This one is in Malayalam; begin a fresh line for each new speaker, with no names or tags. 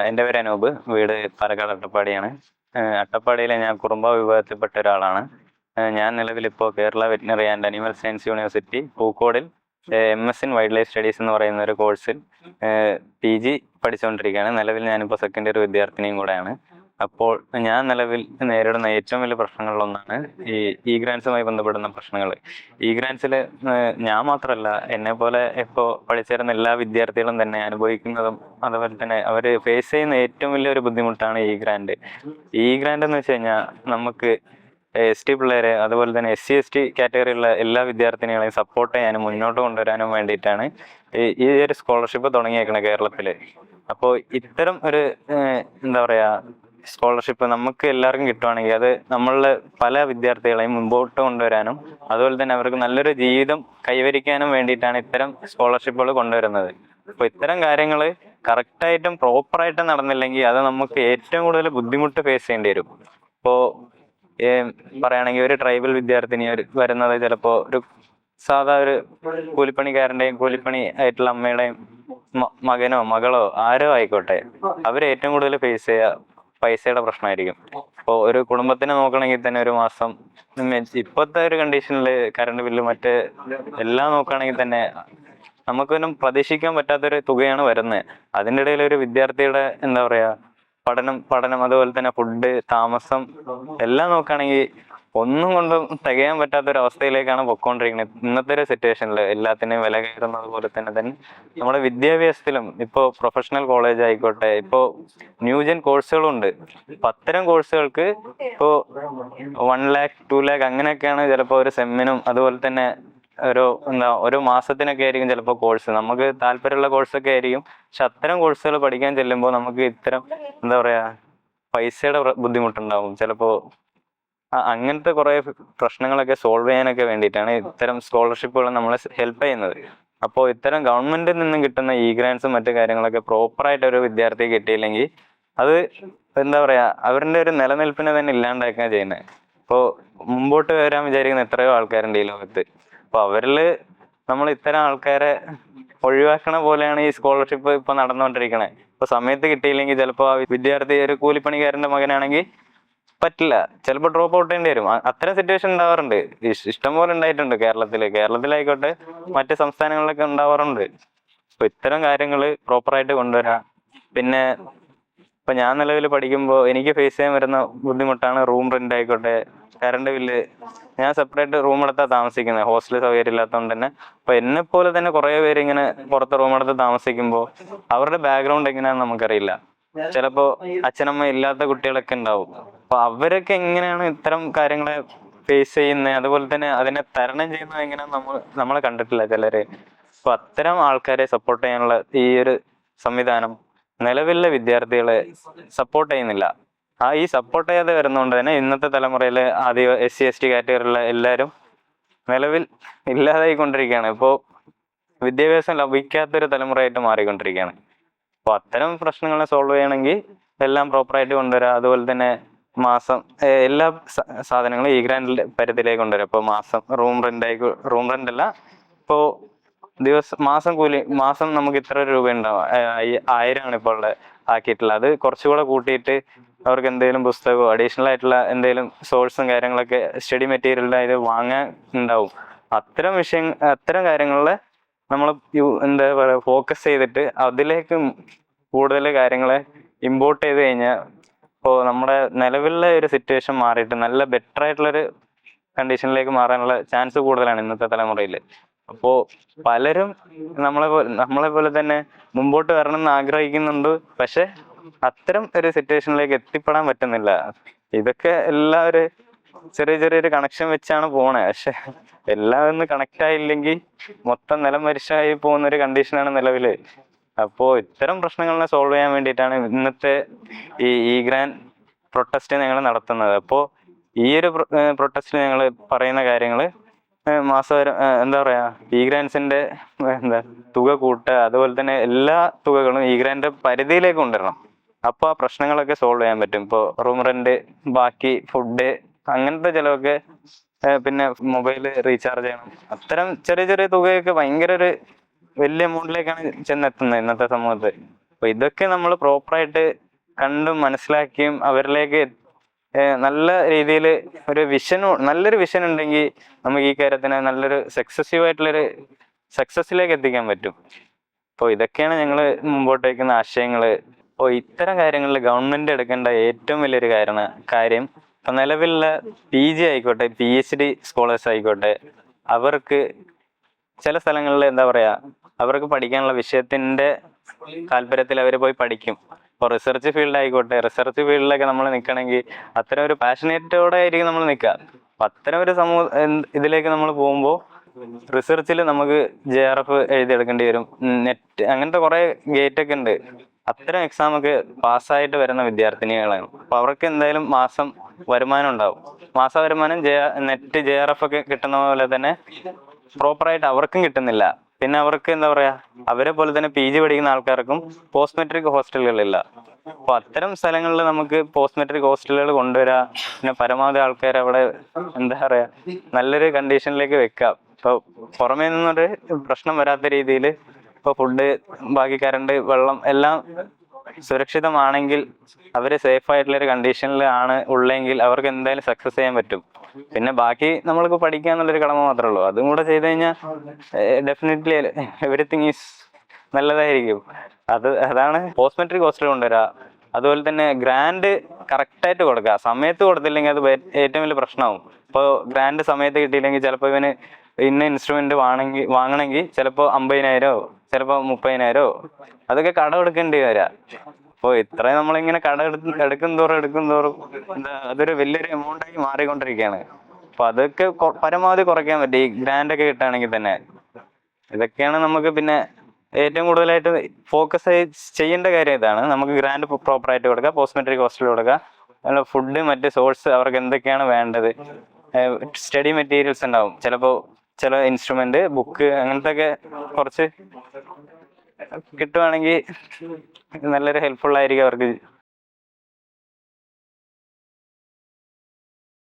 എൻ്റെ പേര് അനൂപ്. വീട് പാലക്കാട് അട്ടപ്പാടിയാണ്. അട്ടപ്പാടിയിലെ ഞാൻ കുറുമ്പ വിഭാഗത്തിൽപ്പെട്ട ഒരാളാണ്. ഞാൻ നിലവിലിപ്പോൾ Kerala veterinary and animal science university പൂക്കോടിൽ MS in wildlife studies എന്ന് പറയുന്ന ഒരു കോഴ്സിൽ PG പഠിച്ചുകൊണ്ടിരിക്കുകയാണ്. നിലവിൽ ഞാനിപ്പോൾ സെക്കൻഡ് ഇയർ വിദ്യാർത്ഥിനിയും കൂടെയാണ്. അപ്പോൾ ഞാൻ നിലവിൽ നേരിടുന്ന ഏറ്റവും വലിയ പ്രശ്നങ്ങളിലൊന്നാണ് ഈ ഗ്രാൻസുമായി ബന്ധപ്പെടുന്ന പ്രശ്നങ്ങൾ. ഗ്രാൻസിൽ ഞാൻ മാത്രമല്ല, എന്നെ പോലെ ഇപ്പോൾ പഠിച്ചിരുന്ന എല്ലാ വിദ്യാർത്ഥികളും തന്നെ അനുഭവിക്കുന്നതും അതുപോലെ തന്നെ അവർ ഫേസ് ചെയ്യുന്ന ഏറ്റവും വലിയൊരു ബുദ്ധിമുട്ടാണ് ഗ്രാൻഡ്. ഗ്രാൻഡ് എന്ന് വെച്ച് കഴിഞ്ഞാൽ നമുക്ക് ST പിള്ളേരെ അതുപോലെ തന്നെ SC ST കാറ്റഗറിയുള്ള എല്ലാ വിദ്യാർത്ഥിനികളെയും സപ്പോർട്ട് ചെയ്യാനും മുന്നോട്ട് കൊണ്ടുവരാനും വേണ്ടിയിട്ടാണ് ഈ ഒരു സ്കോളർഷിപ്പ് തുടങ്ങിയേക്കുന്നത് കേരളത്തിൽ. അപ്പോൾ ഇത്തരം ഒരു എന്താ പറയുക സ്കോളർഷിപ്പ് നമുക്ക് എല്ലാവർക്കും കിട്ടുവാണെങ്കിൽ അത് നമ്മളുടെ പല വിദ്യാർത്ഥികളെയും മുമ്പോട്ട് കൊണ്ടുവരാനും അതുപോലെ തന്നെ അവർക്ക് നല്ലൊരു ജീവിതം കൈവരിക്കാനും വേണ്ടിയിട്ടാണ് ഇത്തരം സ്കോളർഷിപ്പുകൾ കൊണ്ടുവരുന്നത്. അപ്പോൾ ഇത്തരം കാര്യങ്ങൾ കറക്റ്റായിട്ടും പ്രോപ്പറായിട്ടും നടന്നില്ലെങ്കിൽ അത് നമുക്ക് ഏറ്റവും കൂടുതൽ ബുദ്ധിമുട്ട് ഫേസ് ചെയ്യേണ്ടി വരും. ഇപ്പോൾ പറയുകയാണെങ്കിൽ ഒരു ട്രൈബൽ വിദ്യാർത്ഥിനി വരുന്നത് ചിലപ്പോൾ ഒരു സാധാ ഒരു കൂലിപ്പണിക്കാരൻ്റെയും കൂലിപ്പണി ആയിട്ടുള്ള അമ്മയുടെയും മകനോ മകളോ ആരോ ആയിക്കോട്ടെ, അവർ ഏറ്റവും കൂടുതൽ ഫേസ് ചെയ്യുക പൈസയുടെ പ്രശ്നമായിരിക്കും. ഇപ്പോൾ ഒരു കുടുംബത്തിനെ നോക്കണമെങ്കിൽ തന്നെ ഒരു മാസം ഇപ്പോഴത്തെ ഒരു കണ്ടീഷനിൽ കറണ്ട് ബില്ല് മറ്റ് എല്ലാം നോക്കുകയാണെങ്കിൽ തന്നെ നമുക്കൊന്നും പ്രതീക്ഷിക്കാൻ പറ്റാത്തൊരു തുകയാണ് വരുന്നത്. അതിൻ്റെ ഇടയിൽ ഒരു വിദ്യാർത്ഥിയുടെ എന്താ പറയുക പഠനം അതുപോലെ തന്നെ ഫുഡ്, താമസം എല്ലാം നോക്കുകയാണെങ്കിൽ ഒന്നും കൊണ്ടും തികയാൻ പറ്റാത്തൊരവസ്ഥയിലേക്കാണ് പൊയ്ക്കൊണ്ടിരിക്കുന്നത് ഇന്നത്തെ ഒരു സിറ്റുവേഷനിൽ. എല്ലാത്തിനെയും വില കയറുന്നത് പോലെ തന്നെ നമ്മുടെ വിദ്യാഭ്യാസത്തിലും ഇപ്പോൾ പ്രൊഫഷണൽ കോളേജ് ആയിക്കോട്ടെ, ഇപ്പോൾ ന്യൂജൻ കോഴ്സുകളുണ്ട്. അപ്പം അത്തരം കോഴ്സുകൾക്ക് ഇപ്പോൾ 1 lakh 2 lakh അങ്ങനെയൊക്കെയാണ് ചിലപ്പോൾ ഒരു സെമ്മിനും അതുപോലെ തന്നെ ഒരു മാസത്തിനൊക്കെ ആയിരിക്കും ചിലപ്പോൾ കോഴ്സ്. നമുക്ക് താല്പര്യമുള്ള കോഴ്സൊക്കെ ആയിരിക്കും. പക്ഷെ അത്തരം കോഴ്സുകൾ പഠിക്കാൻ ചെല്ലുമ്പോൾ നമുക്ക് ഇത്തരം എന്താ പറയാ പൈസയുടെ ബുദ്ധിമുട്ടുണ്ടാവും ചിലപ്പോൾ. അങ്ങനത്തെ കുറെ പ്രശ്നങ്ങളൊക്കെ സോൾവ് ചെയ്യാനൊക്കെ വേണ്ടിയിട്ടാണ് ഇത്തരം സ്കോളർഷിപ്പുകൾ നമ്മളെ ഹെൽപ്പ് ചെയ്യുന്നത്. അപ്പോൾ ഇത്തരം ഗവൺമെന്റിൽ നിന്നും കിട്ടുന്ന ഗ്രാൻസും മറ്റു കാര്യങ്ങളൊക്കെ പ്രോപ്പറായിട്ട് ഒരു വിദ്യാർത്ഥി കിട്ടിയില്ലെങ്കിൽ അത് എന്താ പറയാ അവരുടെ ഒരു നിലനിൽപ്പിനെ തന്നെ ഇല്ലാണ്ടാക്കുകയാണ് ചെയ്യുന്നത്. ഇപ്പോൾ മുമ്പോട്ട് വരാൻ വിചാരിക്കുന്ന എത്രയോ ആൾക്കാരുണ്ട് ഈ ലോകത്ത്. അപ്പൊ അവരില് നമ്മൾ ഇത്തരം ആൾക്കാരെ ഒഴിവാക്കണ പോലെയാണ് ഈ സ്കോളർഷിപ്പ് ഇപ്പൊ നടന്നുകൊണ്ടിരിക്കണേ. ഇപ്പൊ സമയത്ത് കിട്ടിയില്ലെങ്കിൽ ചിലപ്പോൾ ആ വിദ്യാർത്ഥി ഒരു കൂലിപ്പണിക്കാരന്റെ മകനാണെങ്കിൽ പറ്റില്ല, ചിലപ്പോൾ ഡ്രോപ്പ് ഔട്ട് ചെയ്യേണ്ടി വരും. അത്തരം സിറ്റുവേഷൻ ഉണ്ടാവാറുണ്ട്, ഇഷ്ടം പോലെ ഉണ്ടായിട്ടുണ്ട് കേരളത്തിലായിക്കോട്ടെ മറ്റ് സംസ്ഥാനങ്ങളിലൊക്കെ ഉണ്ടാവാറുണ്ട്. അപ്പൊ ഇത്തരം കാര്യങ്ങൾ പ്രോപ്പറായിട്ട് കൊണ്ടുവരാം. പിന്നെ ഇപ്പൊ ഞാൻ നിലവിൽ പഠിക്കുമ്പോൾ എനിക്ക് ഫേസ് ചെയ്യാൻ വരുന്ന ബുദ്ധിമുട്ടാണ് റൂം റെന്റ് ആയിക്കോട്ടെ, കറണ്ട് ബില്ല്. ഞാൻ സെപ്പറേറ്റ് റൂം എടുത്താണ് താമസിക്കുന്നത്, ഹോസ്റ്റൽ സൗകര്യം ഇല്ലാത്തതുകൊണ്ട് തന്നെ. അപ്പൊ എന്നെ പോലെ തന്നെ കുറെ പേര് ഇങ്ങനെ പുറത്ത് റൂം എടുത്ത് താമസിക്കുമ്പോൾ അവരുടെ ബാക്ക്ഗ്രൗണ്ട് എങ്ങനെയാണെന്ന് നമുക്കറിയില്ല. ചിലപ്പോ അച്ഛനമ്മ ഇല്ലാത്ത കുട്ടികളൊക്കെ ഉണ്ടാവും. അപ്പൊ അവരൊക്കെ എങ്ങനെയാണ് ഇത്തരം കാര്യങ്ങളെ ഫേസ് ചെയ്യുന്നത്, അതുപോലെ തന്നെ അതിനെ തരണം ചെയ്യുന്നത് എങ്ങനെയാന്ന് നമ്മളെ കണ്ടിട്ടില്ല ചിലര്. അപ്പൊ അത്തരം ആൾക്കാരെ സപ്പോർട്ട് ചെയ്യാനുള്ള ഈ ഒരു സംവിധാനം നിലവിലെ വിദ്യാർത്ഥികളെ സപ്പോർട്ട് ചെയ്യുന്നില്ല. ഈ സപ്പോർട്ട് ചെയ്യാതെ വരുന്നതുകൊണ്ട് തന്നെ ഇന്നത്തെ തലമുറയിലെ ആദ്യ SC ST കാറ്റഗറിയിലുള്ള എല്ലാവരും നിലവിൽ ഇല്ലാതായിക്കൊണ്ടിരിക്കുകയാണ്. ഇപ്പോൾ വിദ്യാഭ്യാസം ലഭിക്കാത്തൊരു തലമുറയായിട്ട് മാറിക്കൊണ്ടിരിക്കുകയാണ്. അപ്പോൾ അത്തരം പ്രശ്നങ്ങളെ സോൾവ് ചെയ്യണമെങ്കിൽ എല്ലാം പ്രോപ്പറായിട്ട് കൊണ്ടുവരാം. അതുപോലെ തന്നെ മാസം എല്ലാ സാധനങ്ങളും ഗ്രാൻഡ് പരിധിയിലേക്ക് കൊണ്ടുവരാം. ഇപ്പോൾ മാസം റൂം റെന്റ് അല്ല, ഇപ്പോൾ മാസം നമുക്ക് ഇത്ര രൂപ ഉണ്ടാവും, 1000 ആണ് ഇപ്പോൾ ആക്കിയിട്ടുള്ളത്. അത് കുറച്ചുകൂടെ കൂട്ടിയിട്ട് അവർക്ക് എന്തെങ്കിലും പുസ്തകമോ അഡീഷണൽ ആയിട്ടുള്ള എന്തെങ്കിലും സോഴ്സും കാര്യങ്ങളൊക്കെ സ്റ്റഡി മെറ്റീരിയലിൻ്റെ ഇത് വാങ്ങാൻ ഉണ്ടാവും. അത്തരം കാര്യങ്ങളിൽ നമ്മൾ എന്താ പറയുക ഫോക്കസ് ചെയ്തിട്ട് അതിലേക്ക് കൂടുതൽ കാര്യങ്ങളെ ഇമ്പോർട്ട് ചെയ്ത് കഴിഞ്ഞാൽ ഇപ്പോൾ നമ്മുടെ നിലവിലെ ഒരു സിറ്റുവേഷൻ മാറിയിട്ട് നല്ല ബെറ്റർ ആയിട്ടുള്ളൊരു കണ്ടീഷനിലേക്ക് മാറാനുള്ള ചാൻസ് കൂടുതലാണ് ഇന്നത്തെ തലമുറയിൽ. അപ്പോൾ പലരും നമ്മളെ പോലെ തന്നെ മുമ്പോട്ട് വരണം എന്ന് ആഗ്രഹിക്കുന്നുണ്ട്. പക്ഷെ അത്തരം ഒരു സിറ്റുവേഷനിലേക്ക് എത്തിപ്പെടാൻ പറ്റുന്നില്ല. ഇതൊക്കെ എല്ലാവരും ചെറിയൊരു കണക്ഷൻ വെച്ചാണ് പോണേ. പക്ഷെ എല്ലാം ഒന്ന് കണക്ട് ആയില്ലെങ്കിൽ മൊത്തം നിലം മരിച്ചായി പോകുന്ന ഒരു കണ്ടീഷനാണ് നിലവില്. അപ്പോ ഇത്തരം പ്രശ്നങ്ങളെ സോൾവ് ചെയ്യാൻ വേണ്ടിയിട്ടാണ് ഇന്നത്തെ ഈ ഗ്രാൻഡ് പ്രൊട്ടസ്റ്റ് ഞങ്ങൾ നടത്തുന്നത്. അപ്പോൾ ഈ ഒരു പ്രൊട്ടസ്റ്റിൽ ഞങ്ങൾ പറയുന്ന കാര്യങ്ങൾ മാസം എന്താ പറയാ ഗ്രാൻസിന്റെ തുക കൂട്ടുക, അതുപോലെ തന്നെ എല്ലാ തുകകളും ഗ്രാൻഡ് പരിധിയിലേക്ക് കൊണ്ടുവരണം. അപ്പൊ ആ പ്രശ്നങ്ങളൊക്കെ സോൾവ് ചെയ്യാൻ പറ്റും. ഇപ്പോൾ റൂം റെന്റ്, ബാക്കി ഫുഡ്, അങ്ങനത്തെ ചിലവൊക്കെ, പിന്നെ മൊബൈൽ റീചാർജ് ചെയ്യണം. അത്തരം ചെറിയ തുകയൊക്കെ ഭയങ്കര ഒരു വലിയ എമൗണ്ടിലേക്കാണ് ചെന്നെത്തുന്നത് ഇന്നത്തെ സമൂഹത്ത്. അപ്പൊ ഇതൊക്കെ നമ്മൾ പ്രോപ്പറായിട്ട് കണ്ടും മനസ്സിലാക്കിയും അവരിലേക്ക് നല്ല രീതിയിൽ ഒരു നല്ലൊരു വിഷൻ ഉണ്ടെങ്കിൽ നമുക്ക് ഈ കാര്യത്തിന് നല്ലൊരു സക്സസ്സിലേക്ക് എത്തിക്കാൻ പറ്റും. അപ്പോൾ ഇതൊക്കെയാണ് ഞങ്ങൾ മുമ്പോട്ട് വയ്ക്കുന്ന ആശയങ്ങൾ. അപ്പോൾ ഇത്തരം കാര്യങ്ങളിൽ ഗവൺമെന്റ് എടുക്കേണ്ട ഏറ്റവും വലിയൊരു കാര്യം ഇപ്പൊ നിലവിലുള്ള PG ആയിക്കോട്ടെ, PhD സ്കോളേഴ്സ് ആയിക്കോട്ടെ, അവർക്ക് ചില സ്ഥലങ്ങളിൽ എന്താ പറയാ, അവർക്ക് പഠിക്കാനുള്ള വിഷയത്തിന്റെ താല്പര്യത്തിൽ അവർ പോയി പഠിക്കും. ഇപ്പോൾ റിസർച്ച് ഫീൽഡ് ആയിക്കോട്ടെ, റിസർച്ച് ഫീൽഡിലൊക്കെ നമ്മൾ നിൽക്കണമെങ്കിൽ അത്തരം ഒരു പാഷനേറ്റോടെ ആയിരിക്കും നമ്മൾ നിൽക്കുക. അപ്പം അത്തരം ഒരു ഇതിലേക്ക് നമ്മൾ പോകുമ്പോൾ റിസർച്ചിൽ നമുക്ക് JRF എഴുതിയെടുക്കേണ്ടി വരും, നെറ്റ്, അങ്ങനത്തെ കുറേ ഗേറ്റ് ഒക്കെ ഉണ്ട്. അത്തരം എക്സാം ഒക്കെ പാസ്സായിട്ട് വരുന്ന വിദ്യാർത്ഥിനികളാണ്. അപ്പൊ അവർക്ക് എന്തായാലും മാസം വരുമാനം ഉണ്ടാവും. മാസ വരുമാനം നെറ്റ് JRF ഒക്കെ കിട്ടുന്ന പോലെ തന്നെ പ്രോപ്പറായിട്ട് അവർക്കും കിട്ടുന്നില്ല. പിന്നെ അവർക്ക് എന്താ പറയാ, അവരെ പോലെ തന്നെ PG പഠിക്കുന്ന ആൾക്കാർക്കും പോസ്റ്റ് മെട്രിക് ഹോസ്റ്റലുകളില്ല. അപ്പൊ അത്തരം സ്ഥലങ്ങളിൽ നമുക്ക് പോസ്റ്റ് മെട്രിക് ഹോസ്റ്റലുകൾ കൊണ്ടുവരാം. പിന്നെ പരമാവധി ആൾക്കാർ അവിടെ എന്താ പറയാ നല്ലൊരു കണ്ടീഷനിലേക്ക് വെക്കാം. ഇപ്പൊ പുറമേ നിന്നൊരു പ്രശ്നം വരാത്ത രീതിയിൽ ഇപ്പൊ ഫുഡ്, ബാക്കി കറണ്ട്, വെള്ളം എല്ലാം സുരക്ഷിതമാണെങ്കിൽ, അവര് സേഫ് ആയിട്ടുള്ള ഒരു കണ്ടീഷനിൽ ആണ് ഉള്ളെങ്കിൽ അവർക്ക് എന്തായാലും സക്സസ് ചെയ്യാൻ പറ്റും. പിന്നെ ബാക്കി നമ്മൾക്ക് പഠിക്കുക എന്നുള്ളൊരു കടമ മാത്രമേ ഉള്ളൂ. അതും കൂടെ ചെയ്ത് കഴിഞ്ഞാൽ ഡെഫിനറ്റ്ലി എവറിത്തിങ് ഈസ് നല്ലതായിരിക്കും. അതാണ് പോസ്റ്റ് മെട്രിക് ഹോസ്റ്റൽ കൊണ്ടുവരാ. അതുപോലെ തന്നെ ഗ്രാൻഡ് കറക്റ്റായിട്ട് കൊടുക്കുക. സമയത്ത് കൊടുത്തില്ലെങ്കിൽ അത് ഏറ്റവും വലിയ പ്രശ്നമാവും. ഇപ്പോൾ ഗ്രാൻഡ് സമയത്ത് കിട്ടിയില്ലെങ്കിൽ ചിലപ്പോൾ ഇവന് ഇന്ന ഇൻസ്ട്രുമെന്റ് വാങ്ങണമെങ്കിൽ ചിലപ്പോൾ 50,000, ചിലപ്പോൾ 30,000, അതൊക്കെ കടമെടുക്കേണ്ടി വരാം. അപ്പോൾ ഇത്രയും നമ്മളിങ്ങനെ എടുക്കും തോറും എന്താ അതൊരു വലിയൊരു എമൗണ്ട് ആയി മാറിക്കൊണ്ടിരിക്കുകയാണ്. അപ്പൊ അതൊക്കെ പരമാവധി കുറയ്ക്കാൻ പറ്റും ഈ ഗ്രാൻഡ് ഒക്കെ കിട്ടുകയാണെങ്കിൽ തന്നെ. ഇതൊക്കെയാണ് നമുക്ക് പിന്നെ ഏറ്റവും കൂടുതലായിട്ട് ഫോക്കസ് ചെയ്യേണ്ട കാര്യം. ഇതാണ് നമുക്ക് ഗ്രാൻഡ് പ്രോപ്പറായിട്ട് കൊടുക്കുക, പോസ്റ്റ് മെട്രിക് ഹോസ്റ്റൽ കൊടുക്കുക, ഫുഡ്, മറ്റ് സോഴ്സ് അവർക്ക് എന്തൊക്കെയാണ് വേണ്ടത്, സ്റ്റഡി മെറ്റീരിയൽസ് ഉണ്ടാവും, ചില ഇൻസ്ട്രുമെന്റ്, ബുക്ക്, അങ്ങനത്തെ ഒക്കെ കുറച്ച് കിട്ടുവാണെങ്കിൽ നല്ലൊരു ഹെൽപ്ഫുൾ ആയിരിക്കും അവർക്ക്